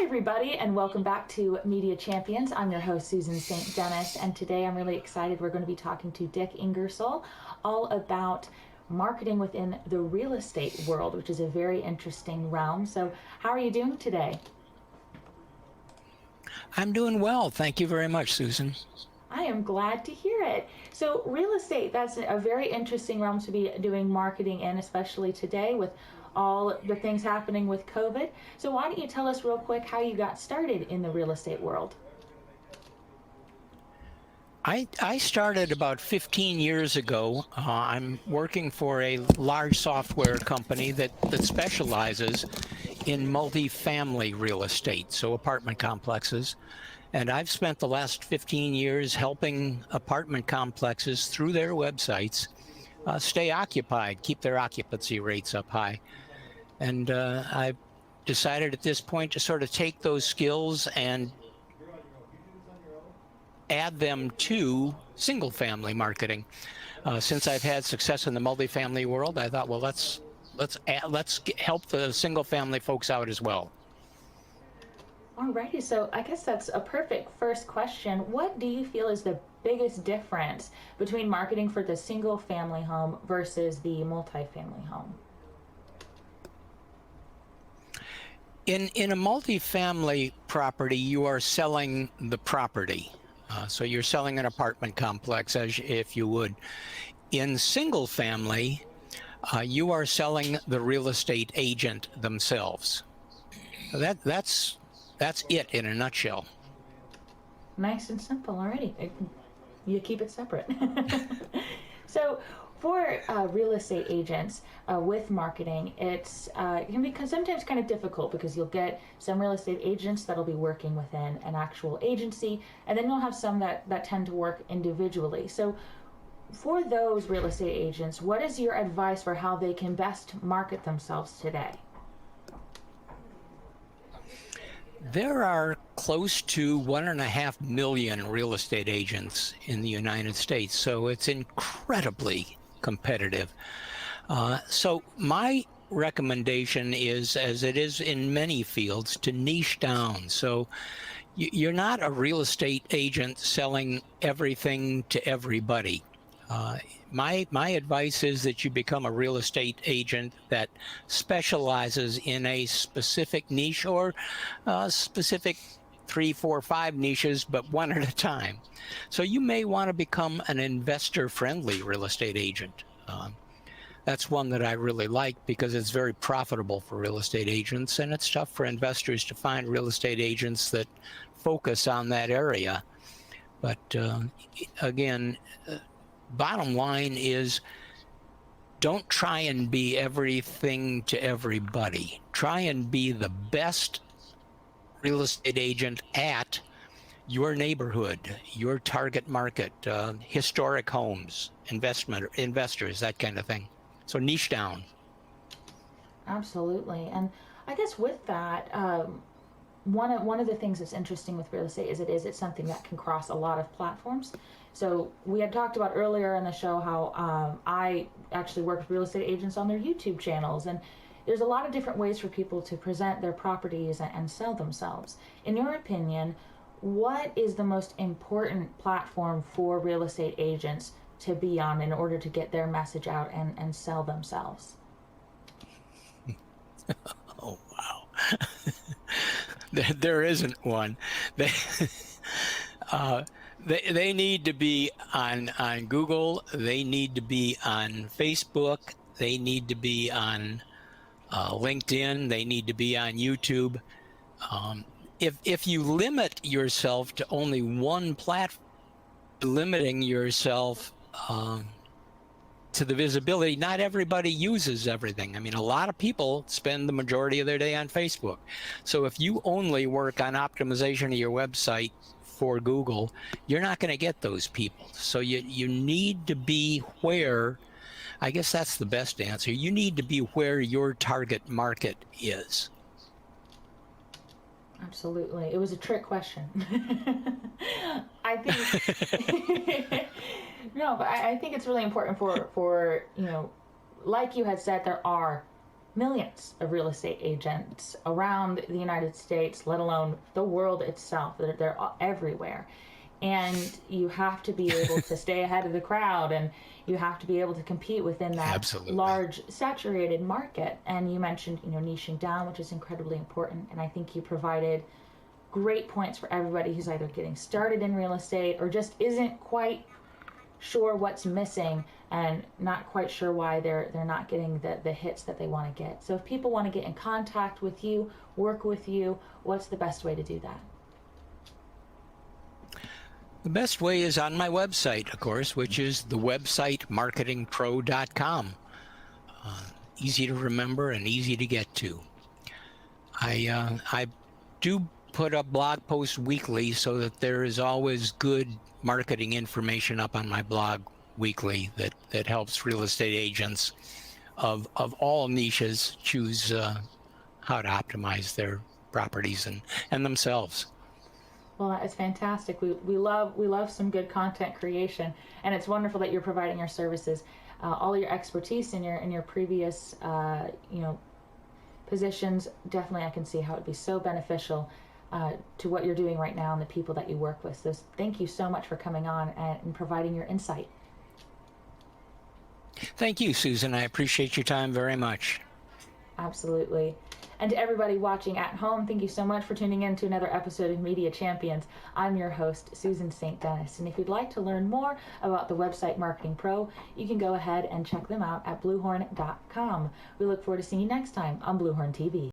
everybody, and welcome back to Media Champions. I'm your host, Susan St. Dennis, and today I'm really excited. We're going to be talking to Dick Ingersoll all about marketing within the real estate world, which is a very interesting realm. So, how are you doing today? I'm doing well. Thank you very much, Susan. I am glad to hear it. So, real estate, that's a very interesting realm to be doing marketing in, especially today with all the things happening with COVID. So, why don't you tell us real quick how you got started in the real estate world? I started about 15 years ago. I'm working for a large software company that specializes in multifamily real estate, so apartment complexes. And I've spent the last 15 years helping apartment complexes through their websites stay occupied, keep their occupancy rates up high. And I've decided at this point to sort of take those skills and add them to single family marketing. Since I've had success in the multifamily world, I thought, well, let's help the single family folks out as well. Alrighty, so I guess that's a perfect first question. What do you feel is the biggest difference between marketing for the single family home versus the multifamily home? In a multifamily property, you are selling the property. So you're selling an apartment complex as if you would. In single family, you are selling the real estate agent themselves. So that's it in a nutshell. Nice and simple already. You keep it separate. So for real estate agents with marketing, it can be sometimes kind of difficult because you'll get some real estate agents that'll be working within an actual agency, and then you'll have some that tend to work individually. So for those real estate agents, what is your advice for how they can best market themselves today? There are close to 1.5 million real estate agents in the United States, so it's incredibly competitive. So my recommendation is, as it is in many fields, to niche down. So you're not a real estate agent selling everything to everybody. My advice is that you become a real estate agent that specializes in a specific niche or specific 3, 4, 5 niches, but one at a time. So you may want to become an investor-friendly real estate agent. That's one that I really like because it's very profitable for real estate agents, and it's tough for investors to find real estate agents that focus on that area. But again, bottom line is, don't try and be everything to everybody. Try and be the best real estate agent at your neighborhood, your target market, historic homes, investors, that kind of thing. So niche down. Absolutely. And I guess with that, one of the things that's interesting with real estate is it's something that can cross a lot of platforms. So we had talked about earlier in the show how I actually work with real estate agents on their YouTube channels, and there's a lot of different ways for people to present their properties and sell themselves. In your opinion, what is the most important platform for real estate agents to be on in order to get their message out and sell themselves? Oh, wow. There isn't one. They need to be on Google. They need to be on Facebook. They need to be on LinkedIn. They need to be on YouTube. If you limit yourself to only one platform, limiting yourself to the visibility, not everybody uses everything. I mean, a lot of people spend the majority of their day on Facebook. So if you only work on optimization of your website for Google, you're not going to get those people. So you need to be where, I guess that's the best answer. You need to be where your target market is. Absolutely. It was a trick question. I think no, but I think it's really important for like you had said, there are millions of real estate agents around the United States, let alone the world itself. They're everywhere. And you have to be able to stay ahead of the crowd, and you have to be able to compete within that Absolutely. large saturated market. And you mentioned, niching down, which is incredibly important. And I think you provided great points for everybody who's either getting started in real estate or just isn't quite sure what's missing and not quite sure why they're not getting the hits that they want to get. So if people want to get in contact with you, work with you, what's the best way to do that? The best way is on my website, of course, which is the website marketingpro.com. Easy to remember and easy to get to. I do put up blog posts weekly so that there is always good marketing information up on my blog weekly that helps real estate agents of all niches choose how to optimize their properties and themselves. Well, that is fantastic. We love some good content creation, and it's wonderful that you're providing your services. All your expertise in your previous positions, definitely I can see how it'd be so beneficial to what you're doing right now and the people that you work with. So thank you so much for coming on and providing your insight. Thank you, Susan. I appreciate your time very much. Absolutely. And to everybody watching at home, thank you so much for tuning in to another episode of Media Champions. I'm your host, Susan St. Dennis. And if you'd like to learn more about the website Marketing Pro, you can go ahead and check them out at BluHorn.com. We look forward to seeing you next time on BluHorn TV.